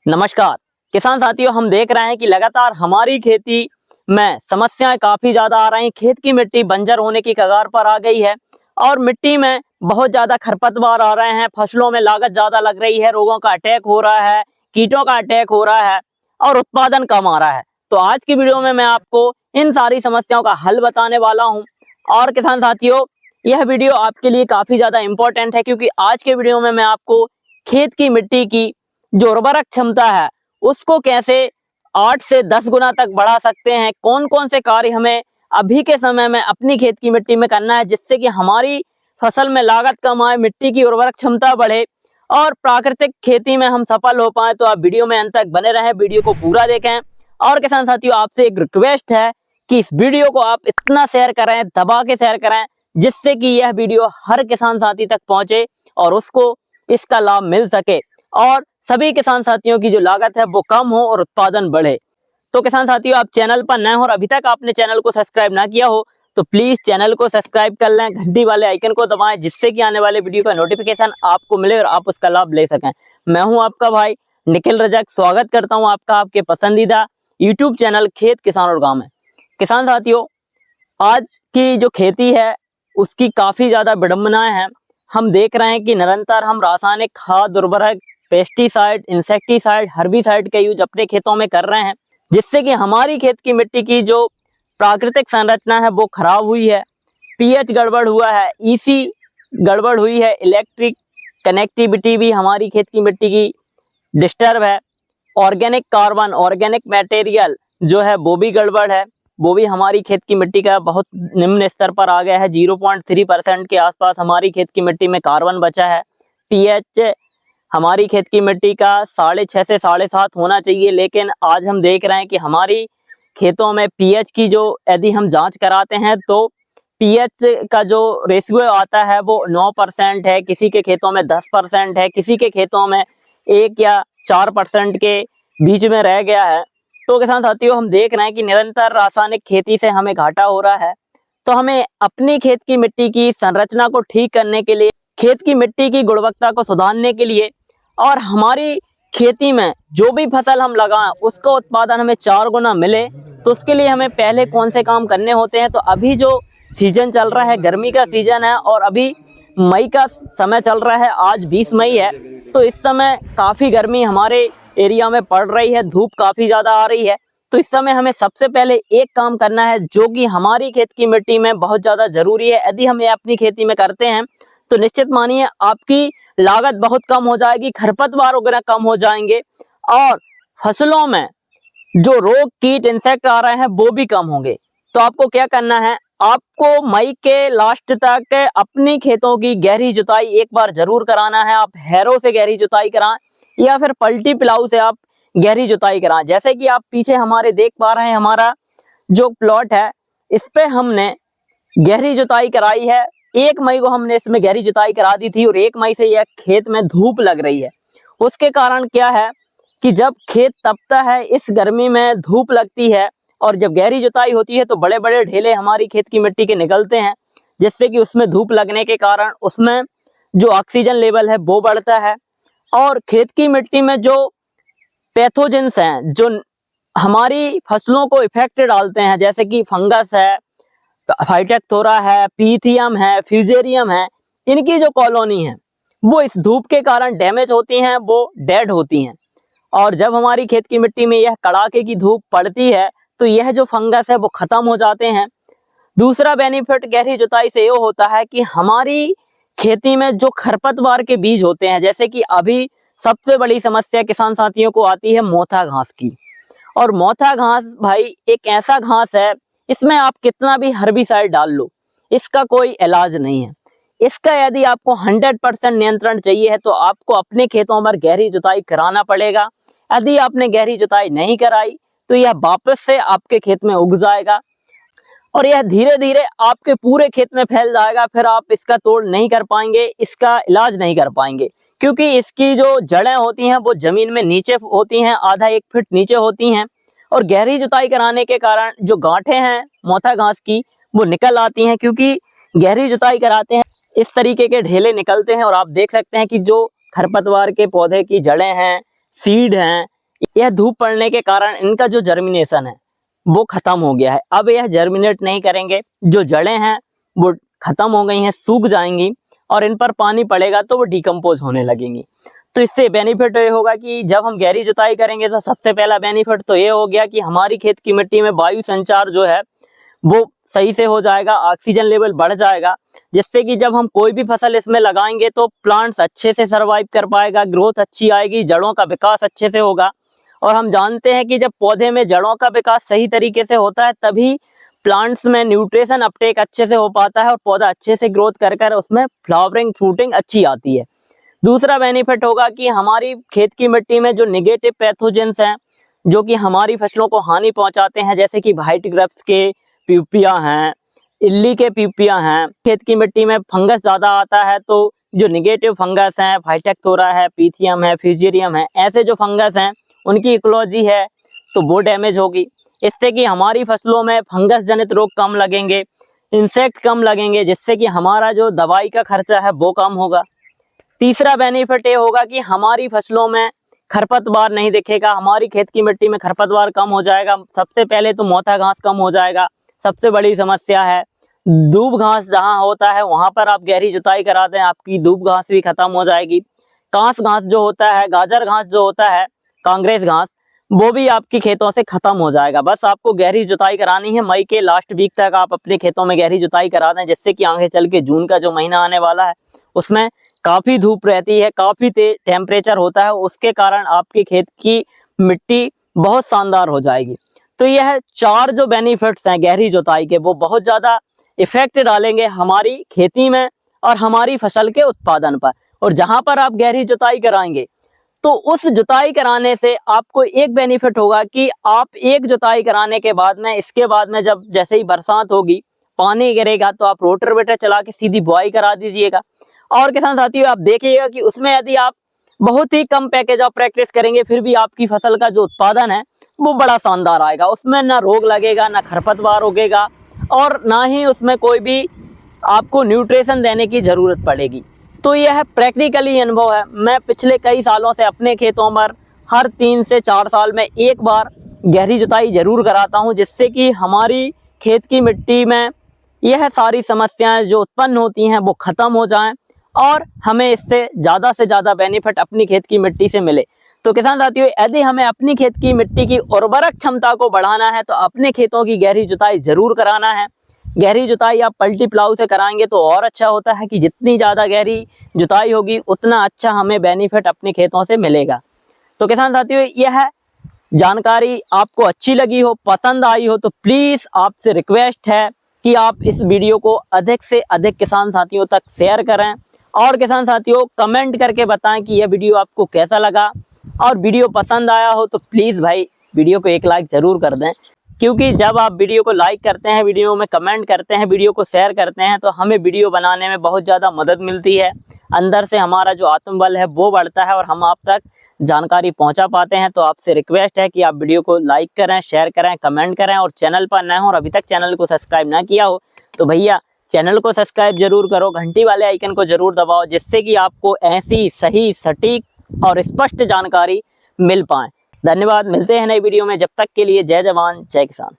नमस्कार किसान साथियों, हम देख रहे हैं कि लगातार हमारी खेती में समस्याएं काफी ज्यादा आ रही हैं। खेत की मिट्टी बंजर होने की कगार पर आ गई है और मिट्टी में बहुत ज्यादा खरपतवार आ रहे हैं। फसलों में लागत ज्यादा लग रही है, रोगों का अटैक हो रहा है, कीटों का अटैक हो रहा है और उत्पादन कम आ रहा है। तो आज की वीडियो में मैं आपको इन सारी समस्याओं का हल बताने वाला हूँ। और किसान साथियों, यह वीडियो आपके लिए काफी ज्यादा इंपॉर्टेंट है, क्योंकि आज के वीडियो में मैं आपको खेत की मिट्टी की जो उर्वरक क्षमता है उसको कैसे 8 से 10 गुना तक बढ़ा सकते हैं, कौन कौन से कार्य हमें अभी के समय में अपनी खेत की मिट्टी में करना है जिससे कि हमारी फसल में लागत कम आए, मिट्टी की उर्वरक क्षमता बढ़े और प्राकृतिक खेती में हम सफल हो पाए। तो आप वीडियो में अंत तक बने रहें, वीडियो को पूरा देखें। और किसान साथियों, आपसे एक रिक्वेस्ट है कि इस वीडियो को आप इतना शेयर करें, दबा के शेयर करें, जिससे कि यह वीडियो हर किसान साथी तक पहुंचे और उसको इसका लाभ मिल सके और सभी किसान साथियों की जो लागत है वो कम हो और उत्पादन बढ़े। तो किसान साथियों, आप चैनल पर नए हो और अभी तक आपने चैनल को सब्सक्राइब ना किया हो तो प्लीज चैनल को सब्सक्राइब कर लें, घंटी वाले आइकन को दबाएं, जिससे कि आने वाले वीडियो का नोटिफिकेशन आपको मिले और आप उसका लाभ ले सकें। मैं हूं आपका भाई निखिल रजक, स्वागत करता हूं आपका आपके पसंदीदा यूट्यूब चैनल खेत किसान और गांव में। किसान साथियों, आज की जो खेती है उसकी काफी ज्यादा विडंबनाएं हैं। हम देख रहे हैं कि निरंतर हम रासायनिक खाद, उर्वरक, पेस्टिसाइड, इंसेक्टिसाइड, हर्बिसाइड का यूज अपने खेतों में कर रहे हैं, जिससे कि हमारी खेत की मिट्टी की जो प्राकृतिक संरचना है वो खराब हुई है। पीएच गड़बड़ हुआ है, ईसी गड़बड़ हुई है, इलेक्ट्रिक कनेक्टिविटी भी हमारी खेत की मिट्टी की डिस्टर्ब है। ऑर्गेनिक कार्बन, ऑर्गेनिक मटेरियल जो है वो भी गड़बड़ है, वो भी हमारी खेत की मिट्टी का बहुत निम्न स्तर पर आ गया है। 0.3% के आसपास हमारी खेत की मिट्टी में कार्बन बचा है। पीएच हमारी खेत की मिट्टी का 6.5 से 7.5 होना चाहिए, लेकिन आज हम देख रहे हैं कि हमारी खेतों में पीएच की जो यदि हम जांच कराते हैं तो पीएच का जो रेशियो आता है वो 9% है, किसी के खेतों में 10% है, किसी के खेतों में 1 या 4% के बीच में रह गया है। तो किसान साथियों, हम देख रहे हैं कि निरंतर रासायनिक खेती से हमें घाटा हो रहा है। तो हमें अपनी खेत की मिट्टी की संरचना को ठीक करने के लिए, खेत की मिट्टी की गुणवत्ता को सुधारने के लिए और हमारी खेती में जो भी फसल हम लगाएं उसका उत्पादन हमें 4 गुना मिले, तो उसके लिए हमें पहले कौन से काम करने होते हैं। तो अभी जो सीजन चल रहा है, गर्मी का सीजन है और अभी मई का समय चल रहा है, आज 20 मई है, तो इस समय काफ़ी गर्मी हमारे एरिया में पड़ रही है, धूप काफ़ी ज़्यादा आ रही है। तो इस समय हमें सबसे पहले एक काम करना है जो कि हमारी खेत की मिट्टी में बहुत ज़्यादा ज़रूरी है। यदि हम ये अपनी खेती में करते हैं तो निश्चित मानिए आपकी लागत बहुत कम हो जाएगी, खरपतवार वगैरह कम हो जाएंगे और फसलों में जो रोग, कीट, इंसेक्ट आ रहे हैं वो भी कम होंगे। तो आपको क्या करना है, आपको मई के लास्ट तक अपनी खेतों की गहरी जुताई एक बार जरूर कराना है। आप हैरो से गहरी जुताई कराएं या फिर पलटी पिलाऊ से आप गहरी जुताई कराएं। जैसे कि आप पीछे हमारे देख पा रहे हैं, हमारा जो प्लॉट है इस पे हमने गहरी जुताई कराई है। 1 मई को हमने इसमें गहरी जुताई करा दी थी और 1 मई से यह खेत में धूप लग रही है। उसके कारण क्या है कि जब खेत तपता है, इस गर्मी में धूप लगती है और जब गहरी जुताई होती है तो बड़े बड़े ढेले हमारी खेत की मिट्टी के निकलते हैं, जिससे कि उसमें धूप लगने के कारण उसमें जो ऑक्सीजन लेवल है वो बढ़ता है और खेत की मिट्टी में जो पैथोजेंस हैं जो हमारी फसलों को इफेक्ट डालते हैं, जैसे कि फंगस है, फाइटोप्थोरा है, पीथियम है, फ्यूजेरियम है, इनकी जो कॉलोनी है वो इस धूप के कारण डैमेज होती हैं, वो डेड होती हैं। और जब हमारी खेत की मिट्टी में यह कड़ाके की धूप पड़ती है तो यह जो फंगस है वो खत्म हो जाते हैं। दूसरा बेनिफिट गहरी जुताई से ये होता है कि हमारी खेती में जो खरपतवार के बीज होते हैं, जैसे कि अभी सबसे बड़ी समस्या किसान साथियों को आती है मोथा घास की। और मोथा घास भाई एक ऐसा घास है, इसमें आप कितना भी हर्बिसाइड डाल लो इसका कोई इलाज नहीं है। इसका यदि आपको 100% नियंत्रण चाहिए है तो आपको अपने खेतों पर गहरी जुताई कराना पड़ेगा। यदि आपने गहरी जुताई नहीं कराई तो यह वापस से आपके खेत में उग जाएगा और यह धीरे धीरे आपके पूरे खेत में फैल जाएगा। फिर आप इसका तोड़ नहीं कर पाएंगे, इसका इलाज नहीं कर पाएंगे, क्योंकि इसकी जो जड़ें होती हैं वो जमीन में नीचे होती हैं, आधा 1 फीट नीचे होती हैं और गहरी जुताई कराने के कारण जो गांठें हैं मोथा घास की वो निकल आती हैं, क्योंकि गहरी जुताई कराते हैं इस तरीके के ढेले निकलते हैं। और आप देख सकते हैं कि जो खरपतवार के पौधे की जड़ें हैं, सीड हैं, यह धूप पड़ने के कारण इनका जो जर्मिनेशन है वो खत्म हो गया है। अब यह जर्मिनेट नहीं करेंगे, जो जड़ें हैं वो खत्म हो गई हैं, सूख जाएंगी और इन पर पानी पड़ेगा तो वो डिकम्पोज होने लगेंगी। तो इससे बेनिफिट ये होगा कि जब हम गहरी जुताई करेंगे तो सबसे पहला बेनिफिट तो ये हो गया कि हमारी खेत की मिट्टी में वायु संचार जो है वो सही से हो जाएगा, ऑक्सीजन लेवल बढ़ जाएगा, जिससे कि जब हम कोई भी फसल इसमें लगाएंगे तो प्लांट्स अच्छे से सर्वाइव कर पाएगा, ग्रोथ अच्छी आएगी, जड़ों का विकास अच्छे से होगा। और हम जानते हैं कि जब पौधे में जड़ों का विकास सही तरीके से होता है तभी प्लांट्स में न्यूट्रिशन अपटेक अच्छे से हो पाता है और पौधा अच्छे से ग्रोथ कर उसमें फ्लावरिंग फ्रूटिंग अच्छी आती है। दूसरा बेनिफिट होगा कि हमारी खेत की मिट्टी में जो निगेटिव पैथोजेंस हैं जो कि हमारी फसलों को हानि पहुंचाते हैं, जैसे कि व्हाइट ग्रप्स के प्यूपिया हैं, इल्ली के प्यूपिया हैं, खेत की मिट्टी में फंगस ज़्यादा आता है तो जो निगेटिव फंगस हैं, फाइटेक्टोरा है, पीथियम है, फ्यूजेरियम है, ऐसे जो फंगस हैं उनकी इकोलॉजी है तो वो डैमेज होगी। इससे कि हमारी फसलों में फंगस जनित रोग कम लगेंगे, इंसेक्ट कम लगेंगे, जिससे कि हमारा जो दवाई का खर्चा है वो कम होगा। तीसरा बेनिफिट ये होगा कि हमारी फसलों में खरपतवार नहीं दिखेगा, हमारी खेत की मिट्टी में खरपतवार कम हो जाएगा। सबसे पहले तो मोथा घास कम हो जाएगा, सबसे बड़ी समस्या है। दूब घास जहाँ होता है वहाँ पर आप गहरी जुताई करा दें, आपकी दूब घास भी खत्म हो जाएगी। कांस घास जो होता है, गाजर घास जो होता है, कांग्रेस घास, वो भी आपके खेतों से खत्म हो जाएगा। बस आपको गहरी जुताई करानी है, मई के लास्ट वीक तक आप अपने खेतों में गहरी जुताई करा दें, जिससे कि आगे चल के जून का जो महीना आने वाला है उसमें काफ़ी धूप रहती है, काफ़ी टेम्परेचर होता है, उसके कारण आपके खेत की मिट्टी बहुत शानदार हो जाएगी। तो यह 4 जो बेनिफिट्स हैं गहरी जुताई के वो बहुत ज़्यादा इफेक्ट डालेंगे हमारी खेती में और हमारी फसल के उत्पादन पर। और जहाँ पर आप गहरी जुताई कराएंगे तो उस जुताई कराने से आपको एक बेनिफिट होगा कि आप एक जुताई कराने के बाद में, इसके बाद में जब जैसे ही बरसात होगी, पानी गिरेगा तो आप रोटावेटर चला के सीधी बुआई करा दीजिएगा। और किसान साथियों आप देखिएगा कि उसमें यदि आप बहुत ही कम पैकेज ऑफ प्रैक्टिस करेंगे फिर भी आपकी फसल का जो उत्पादन है वो बड़ा शानदार आएगा। उसमें ना रोग लगेगा, ना खरपतवार उगेगा और ना ही उसमें कोई भी आपको न्यूट्रिशन देने की ज़रूरत पड़ेगी। तो यह प्रैक्टिकली अनुभव है। मैं पिछले कई सालों से अपने खेतों पर हर 3 से 4 साल में एक बार गहरी जुताई ज़रूर कराता हूं, जिससे कि हमारी खेत की मिट्टी में यह सारी समस्याएं जो उत्पन्न होती हैं वो ख़त्म हो जाएं और हमें इससे से ज़्यादा बेनिफिट अपनी खेत की मिट्टी से मिले। तो किसान साथियों यदि हमें अपनी खेत की मिट्टी की उर्वरक क्षमता को बढ़ाना है तो अपने खेतों की गहरी जुताई ज़रूर कराना है। गहरी जुताई आप पलटी प्लाऊ से कराएंगे तो और अच्छा होता है कि जितनी ज़्यादा गहरी जुताई होगी उतना अच्छा हमें बेनिफिट अपने खेतों से मिलेगा। तो किसान साथियों यह जानकारी आपको अच्छी लगी हो, पसंद आई हो तो प्लीज़ आपसे रिक्वेस्ट है कि आप इस वीडियो को अधिक से अधिक किसान साथियों तक शेयर करें और किसान साथियों कमेंट करके बताएं कि यह वीडियो आपको कैसा लगा। और वीडियो पसंद आया हो तो प्लीज़ भाई वीडियो को एक लाइक ज़रूर कर दें, क्योंकि जब आप वीडियो को लाइक करते हैं, वीडियो में कमेंट करते हैं, वीडियो को शेयर करते हैं तो हमें वीडियो बनाने में बहुत ज़्यादा मदद मिलती है। अंदर से हमारा जो आत्मबल है वो बढ़ता है और हम आप तक जानकारी पहुंचा पाते हैं। तो आपसे रिक्वेस्ट है कि आप वीडियो को लाइक करें, शेयर करें, कमेंट करें और चैनल पर नए हो और अभी तक चैनल को सब्सक्राइब ना किया हो तो भैया चैनल को सब्सक्राइब जरूर करो, घंटी वाले आइकन को जरूर दबाओ, जिससे कि आपको ऐसी सही सटीक और स्पष्ट जानकारी मिल पाए। धन्यवाद, मिलते हैं नई वीडियो में, जब तक के लिए जय जवान जय किसान।